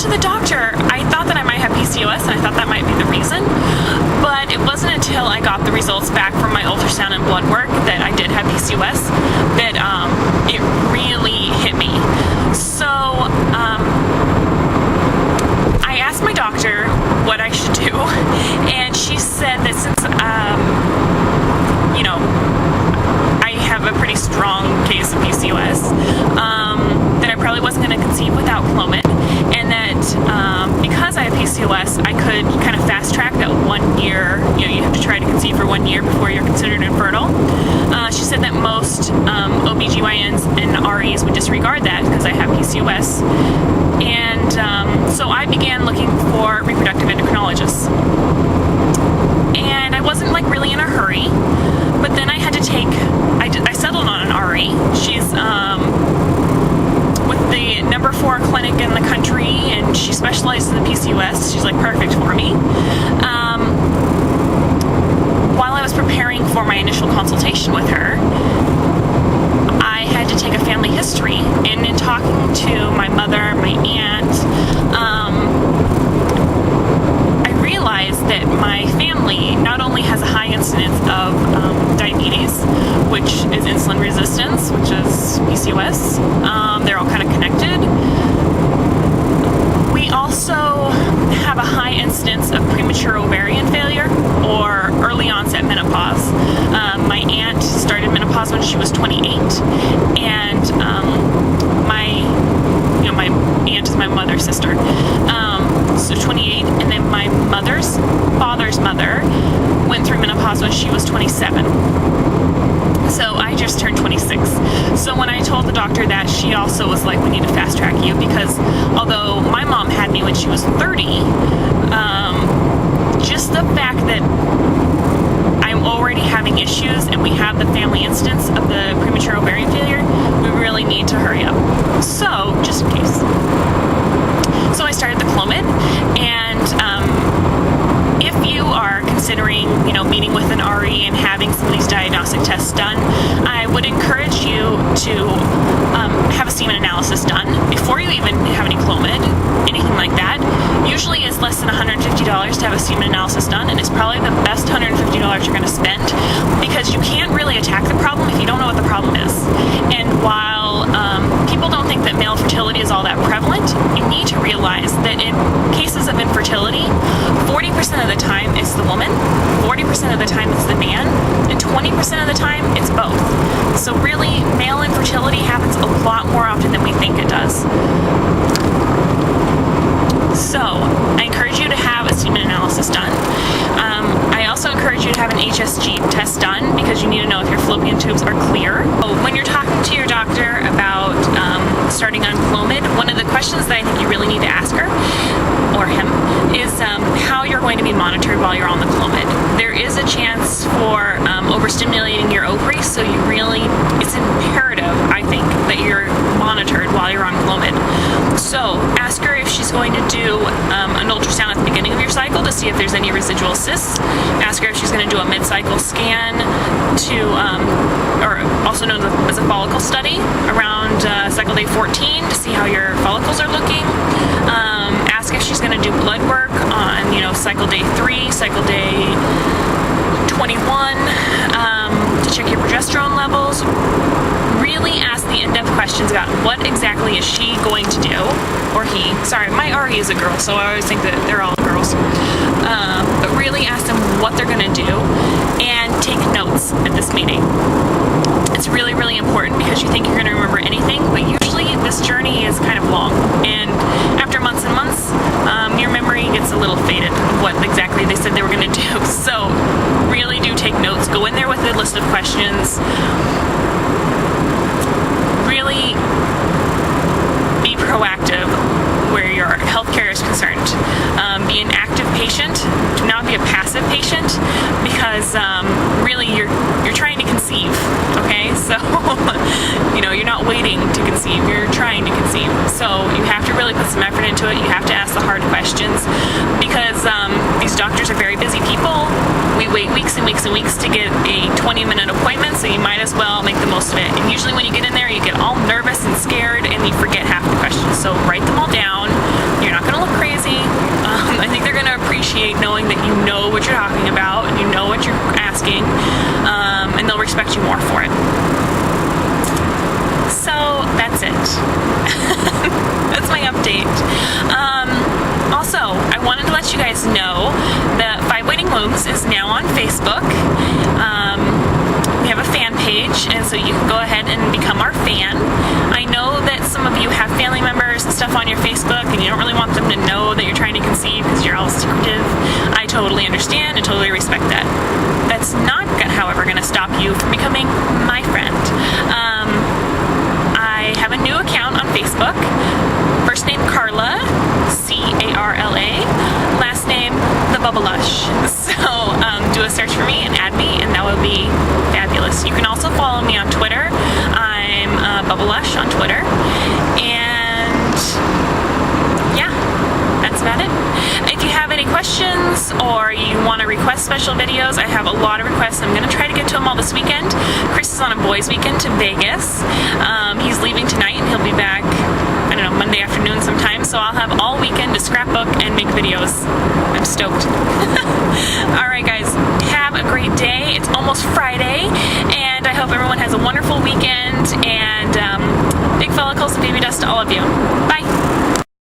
to the doctor, I thought that I might have PCOS, and I thought that might be the reason. But it wasn't until I got the results back from my ultrasound and blood work that I did have PCOS that it really hit me. So I asked my doctor what I should do, and she said that since you know, I have a pretty strong case of PCOS, that I probably wasn't going to conceive without Clomid, and that because I have PCOS, I could kind of fast track that 1 year. You know, you have to try to conceive for 1 year before you're considered infertile. She said that most OBGYNs and REs would disregard that because I have PCOS. And so I began looking for reproductive endocrinologists. And I wasn't like really in a hurry, but then I had to take, I settled on an RE. She's with the number 4 clinic in the country, and she specializes in the PCOS. She's like perfect for me. While I was preparing for my initial consultation with her, I had to take a family history, and in talking to my mother, my aunt, I realized that my family not only has a high incidence of diabetes, which is insulin resistance, which is PCOS, they're all kind of connected. We also have a high incidence of premature ovarian failure or early onset menopause. My aunt started menopause when she was 28, and my aunt is my mother's sister, so 28, and then my mother's father's mother went through menopause when she was 27. So I just turned 26. So when I told the doctor that, she also was like, we need to fast track you, because although my mom had me when she was 30, just the fact that I'm already having issues and we have the family instance of the premature ovarian failure, we really need to hurry up. So, just in case. So I started the Clomid, and if you are considering, you know, meeting with an RE and having some of these diagnostic tests done, I would encourage you to have a semen analysis done before you even have any Clomid, anything like that. Usually it's less than $150 to have a semen analysis done, and it's probably the best $150 you're going to spend, because you can't really attack the problem if you don't know what the problem is. And while people don't think that male fertility is all that prevalent, you need to realize that in cases of infertility, 40% of the time it's the woman, 40% of the time it's the man, and 20% of the time it's both. So really, male infertility happens a lot more often than we think it does. So I encourage you to have a semen analysis done. I also encourage you to have an HSG test done, because you need to know if your fallopian tubes are clear. When you're talking to your doctor about starting on Clomid, one of the questions that I think you really need to ask her, or him, is how you're going to be monitored while you're on the Clomid. There is a chance for overstimulating your ovaries, so it's imperative, I think, that you're monitored while you're on Clomid. So ask her if she's going to do an ultrasound at the beginning of your cycle to see if there's any residual cysts. Ask her if she's going to do a mid-cycle scan or also known as a follicle study, around cycle day 14 to see how your follicles are looking. Ask if she's going to do blood work on, cycle day 3, cycle day 21, to check your progesterone levels. Really ask the in-depth questions about what exactly is she going to do, or he. Sorry, my RE is a girl, so I always think that they're all girls. But really ask them what they're going to do, and take notes at this meeting. It's really, really important, because you think you're going to remember anything, but usually this journey is kind of long, and after months and months, your memory gets a little faded of what exactly they said they were going to do. So really do take notes. Go in there with a list of questions. Really be proactive where your healthcare is concerned. Be an active patient. Do not be a passive patient, because really you're trying to conceive. Okay, so you're not waiting to conceive. You're trying to conceive. So you have to really put some effort into it. You have to ask the hard questions, because these doctors are very busy people. We wait weeks and weeks and weeks to get a 20-minute appointment, so you might as well make the most of it. And usually when you get in there, you get all nervous and scared, and you forget half the questions. So write them all down. You're not going to charge you more for it. So that's it. That's my update. Also, I wanted to let you guys know that 5 Waiting Wombs is now on Facebook. We have a fan page, and so you can go ahead and become our fan. I know that some of you have family members and stuff on your Facebook, and you don't really want them to know that you're trying to conceive because you're all secretive. I totally understand and totally respect that. That's not, however, going to stop you from becoming my friend. I have a new account on Facebook. First name Carla, C-A-R-L-A. Last name theBubblelush. So do a search for me and add me, and that would be fabulous. You can also follow me on Twitter. I'm Bubblelush on Twitter. And yeah, that's about it. If you have any questions or you want to request special videos, I have a lot of requests. I'm going to try to get to them all this weekend. Chris is on a boys' weekend to Vegas. He's leaving tonight, and he'll be back, I don't know, Monday afternoon sometime. So I'll have all weekend to scrapbook and make videos. I'm stoked. Alright guys, have a great day. It's almost Friday, and I hope everyone has a wonderful weekend, and big follicles and baby dust to all of you. Bye!